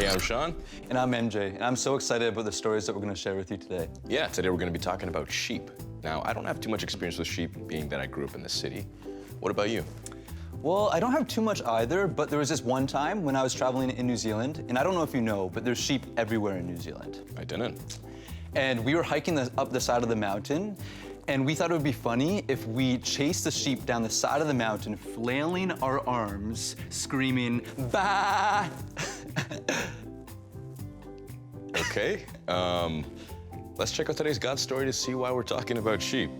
I'm Sean. And I'm MJ, and I'm so excited about the stories that we're going to share with you today. Yeah, today we're going to be talking about sheep. Now, I don't have too much experience with sheep, being that I grew up in the city. What about you? Well, I don't have too much either, but there was this one time when I was traveling in New Zealand, and I don't know if you know, but there's sheep everywhere in New Zealand. I didn't. And we were hiking up the side of the mountain, and we thought it would be funny if we chased the sheep down the side of the mountain, flailing our arms, screaming, "Bah!" Okay, let's check out today's God story to see why we're talking about sheep.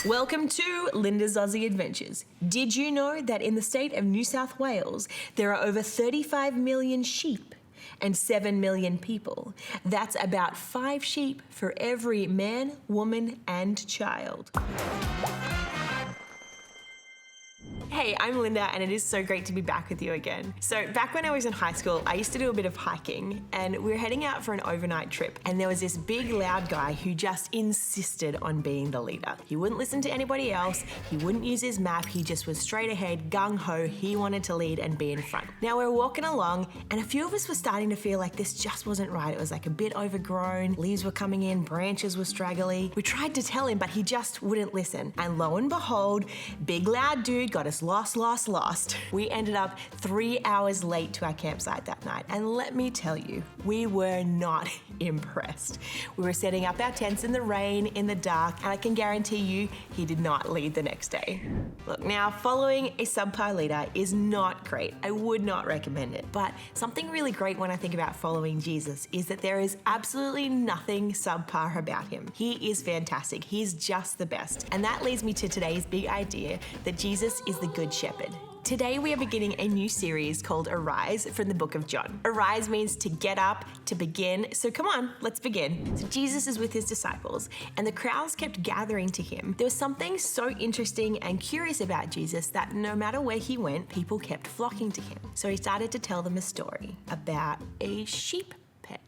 Welcome to Linda's Aussie Adventures. Did you know that in the state of New South Wales, there are over 35 million sheep and 7 million people? That's about 5 sheep for every man, woman, and child. Hey, I'm Linda, and it is so great to be back with you again. So back when I was in high school, I used to do a bit of hiking, and we were heading out for an overnight trip, and there was this big loud guy who just insisted on being the leader. He wouldn't listen to anybody else, he wouldn't use his map, he just was straight ahead, gung-ho, he wanted to lead and be in front. Now we're walking along, and a few of us were starting to feel like this just wasn't right. It was like a bit overgrown, leaves were coming in, branches were straggly. We tried to tell him, but he just wouldn't listen. And lo and behold, big loud dude got us lost. We ended up 3 hours late to our campsite that night. And let me tell you, we were not impressed. We were setting up our tents in the rain, in the dark, and I can guarantee you, he did not lead the next day. Look, now following a subpar leader is not great. I would not recommend it. But something really great when I think about following Jesus is that there is absolutely nothing subpar about him. He is fantastic. He's just the best. And that leads me to today's big idea that Jesus is the Good Shepherd. Today we are beginning a new series called Arise from the book of John. Arise means to get up, to begin. So come on, let's begin. So Jesus is with his disciples, and the crowds kept gathering to him. There was something so interesting and curious about Jesus that no matter where he went, people kept flocking to him. So he started to tell them a story about a sheep pen.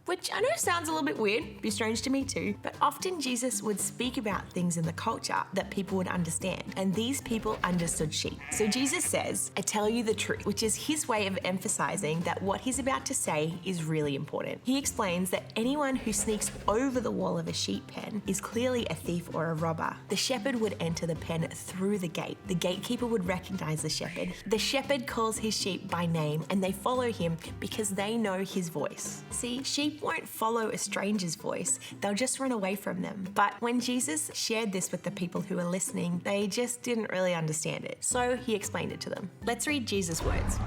Which I know sounds a little bit weird, be strange to me too, but often Jesus would speak about things in the culture that people would understand, and these people understood sheep. So Jesus says, "I tell you the truth," which is his way of emphasizing that what he's about to say is really important. He explains that anyone who sneaks over the wall of a sheep pen is clearly a thief or a robber. The shepherd would enter the pen through the gate. The gatekeeper would recognize the shepherd. The shepherd calls his sheep by name, and they follow him because they know his voice. See, sheep won't follow a stranger's voice, they'll just run away from them. But when Jesus shared this with the people who were listening, they just didn't really understand it. So he explained it to them. Let's read Jesus' words.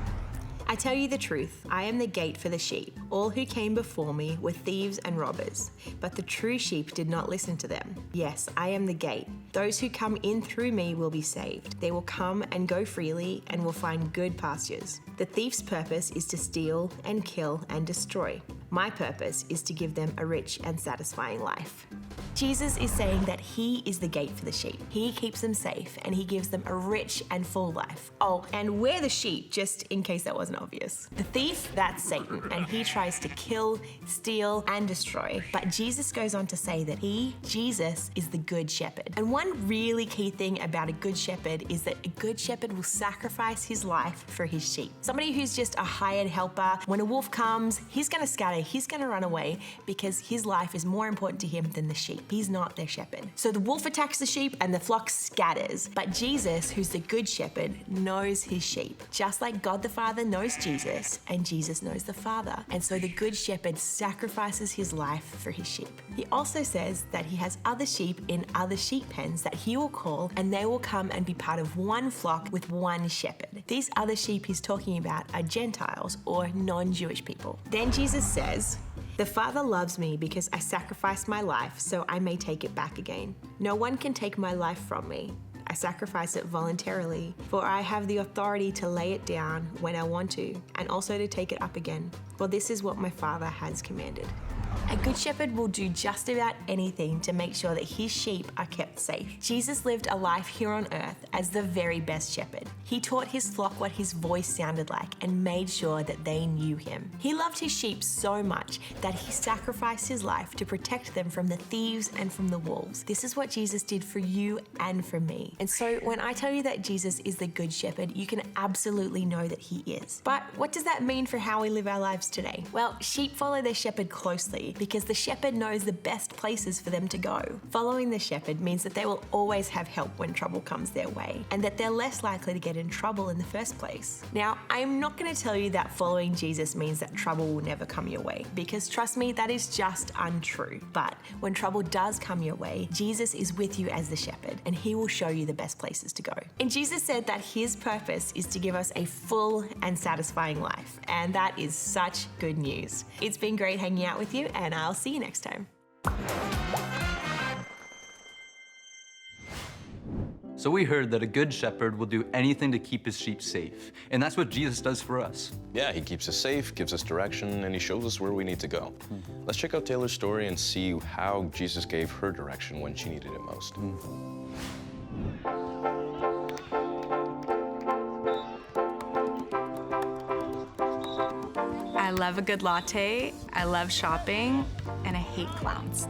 "I tell you the truth, I am the gate for the sheep. All who came before me were thieves and robbers, but the true sheep did not listen to them. Yes, I am the gate. Those who come in through me will be saved. They will come and go freely and will find good pastures. The thief's purpose is to steal and kill and destroy. My purpose is to give them a rich and satisfying life." Jesus is saying that he is the gate for the sheep. He keeps them safe and he gives them a rich and full life. Oh, and we're the sheep, just in case that wasn't obvious. The thief, that's Satan, and he tries to kill, steal, and destroy. But Jesus goes on to say that he, Jesus, is the good shepherd. And one really key thing about a good shepherd is that a good shepherd will sacrifice his life for his sheep. Somebody who's just a hired helper, when a wolf comes, he's gonna scatter, he's gonna run away because his life is more important to him than the sheep. He's not their shepherd. So the wolf attacks the sheep and the flock scatters. But Jesus, who's the good shepherd, knows his sheep. Just like God the Father knows Jesus and Jesus knows the Father. And so the good shepherd sacrifices his life for his sheep. He also says that he has other sheep in other sheep pens that he will call, and they will come and be part of one flock with one shepherd. These other sheep he's talking about are Gentiles or non-Jewish people. Then Jesus says, "The Father loves me because I sacrificed my life so I may take it back again. No one can take my life from me. I sacrifice it voluntarily, for I have the authority to lay it down when I want to, and also to take it up again. For this is what my Father has commanded." A good shepherd will do just about anything to make sure that his sheep are kept safe. Jesus lived a life here on earth as the very best shepherd. He taught his flock what his voice sounded like and made sure that they knew him. He loved his sheep so much that he sacrificed his life to protect them from the thieves and from the wolves. This is what Jesus did for you and for me. And so when I tell you that Jesus is the good shepherd, you can absolutely know that he is. But what does that mean for how we live our lives today? Well, sheep follow their shepherd closely because the shepherd knows the best places for them to go. Following the shepherd means that they will always have help when trouble comes their way, and that they're less likely to get in trouble in the first place. Now, I'm not going to tell you that following Jesus means that trouble will never come your way, because trust me, that is just untrue. But when trouble does come your way, Jesus is with you as the shepherd, and he will show you the best places to go. And Jesus said that his purpose is to give us a full and satisfying life, and that is such good news. It's been great hanging out with you, and I'll see you next time. So we heard that a good shepherd will do anything to keep his sheep safe. And that's what Jesus does for us. Yeah, he keeps us safe, gives us direction, and he shows us where we need to go. Let's check out Taylor's story and see how Jesus gave her direction when she needed it most. I love a good latte, I love shopping, and I hate clowns.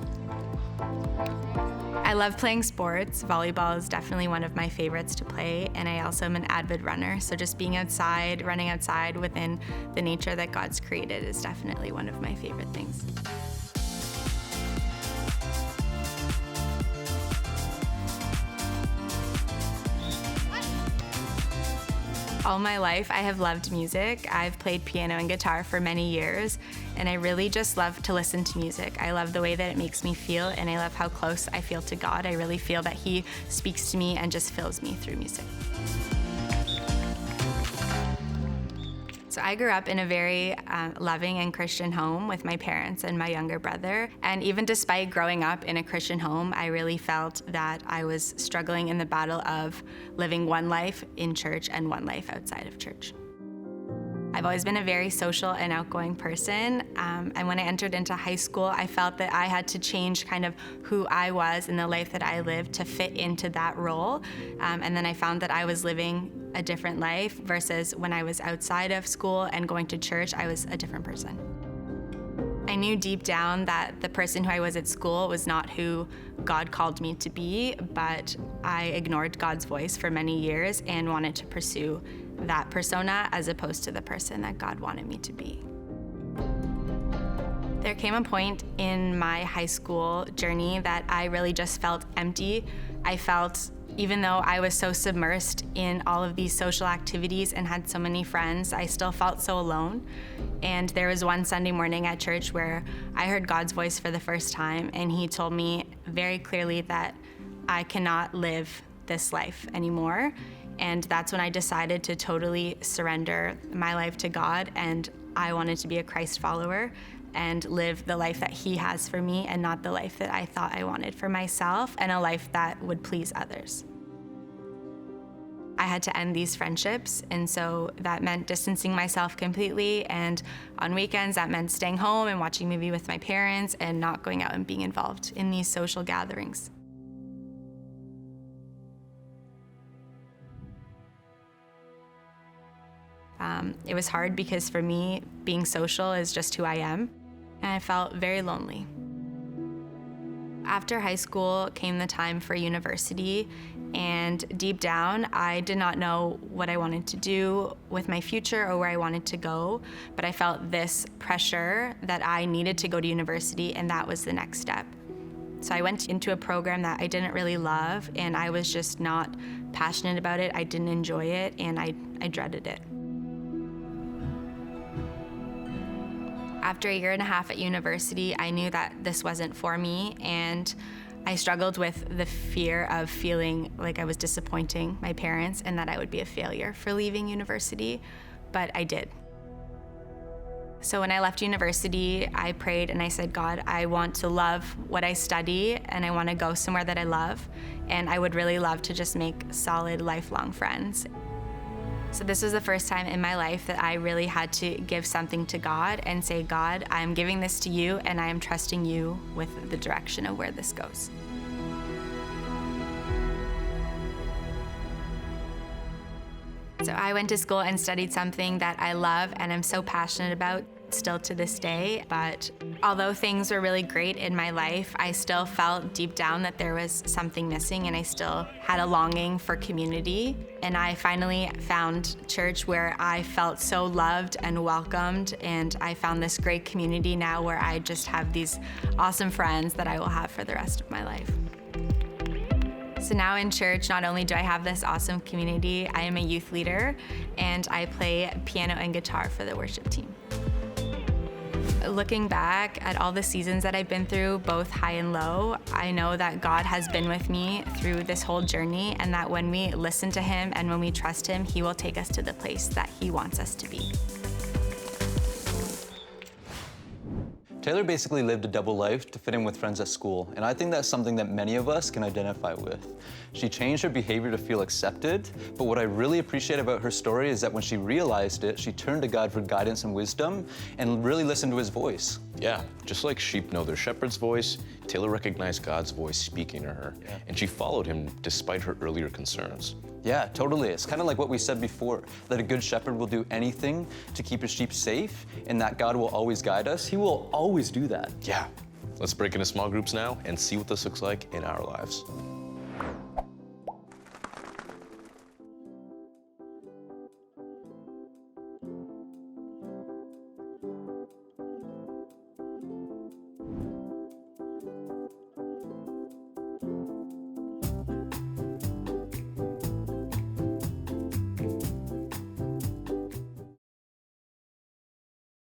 I love playing sports. Volleyball is definitely one of my favorites to play, and I also am an avid runner, so just being outside, running outside within the nature that God's created is definitely one of my favorite things. All my life, I have loved music. I've played piano and guitar for many years, and I really just love to listen to music. I love the way that it makes me feel, and I love how close I feel to God. I really feel that He speaks to me and just fills me through music. So I grew up in a very loving and Christian home with my parents and my younger brother. And even despite growing up in a Christian home, I really felt that I was struggling in the battle of living one life in church and one life outside of church. I've always been a very social and outgoing person, and when I entered into high school, I felt that I had to change kind of who I was in the life that I lived to fit into that role, and then I found that I was living a different life versus when I was outside of school and going to church, I was a different person. I knew deep down that the person who I was at school was not who God called me to be, but I ignored God's voice for many years and wanted to pursue that persona as opposed to the person that God wanted me to be. There came a point in my high school journey that I really just felt empty. I felt, even though I was so submersed in all of these social activities and had so many friends, I still felt so alone. And there was one Sunday morning at church where I heard God's voice for the first time, and He told me very clearly that I cannot live this life anymore. And that's when I decided to totally surrender my life to God, and I wanted to be a Christ follower and live the life that He has for me and not the life that I thought I wanted for myself, and a life that would please others. I had to end these friendships, and so that meant distancing myself completely, and on weekends that meant staying home and watching a movie with my parents and not going out and being involved in these social gatherings. It was hard because for me, being social is just who I am, and I felt very lonely. After high school came the time for university, and deep down, I did not know what I wanted to do with my future or where I wanted to go, but I felt this pressure that I needed to go to university, and that was the next step. So I went into a program that I didn't really love, and I was just not passionate about it. I didn't enjoy it, and I dreaded it. After a year and a half at university, I knew that this wasn't for me, and I struggled with the fear of feeling like I was disappointing my parents and that I would be a failure for leaving university, but I did. So when I left university, I prayed and I said, God, I want to love what I study, and I want to go somewhere that I love, and I would really love to just make solid, lifelong friends. So this was the first time in my life that I really had to give something to God and say, God, I'm giving this to you and I am trusting you with the direction of where this goes. So I went to school and studied something that I love and I'm so passionate about still to this day. But although things were really great in my life, I still felt deep down that there was something missing and I still had a longing for community. And I finally found church where I felt so loved and welcomed, and I found this great community now where I just have these awesome friends that I will have for the rest of my life. So now in church, not only do I have this awesome community, I am a youth leader and I play piano and guitar for the worship team. Looking back at all the seasons that I've been through, both high and low, I know that God has been with me through this whole journey, and that when we listen to Him and when we trust Him, He will take us to the place that He wants us to be. Taylor basically lived a double life to fit in with friends at school, and I think that's something that many of us can identify with. She changed her behavior to feel accepted, but what I really appreciate about her story is that when she realized it, she turned to God for guidance and wisdom and really listened to His voice. Yeah, just like sheep know their shepherd's voice, Taylor recognized God's voice speaking to her, and she followed Him despite her earlier concerns. Yeah, totally. It's kind of like what we said before, that a good shepherd will do anything to keep his sheep safe, and that God will always guide us. He will always do that. Yeah. Let's break into small groups now and see what this looks like in our lives.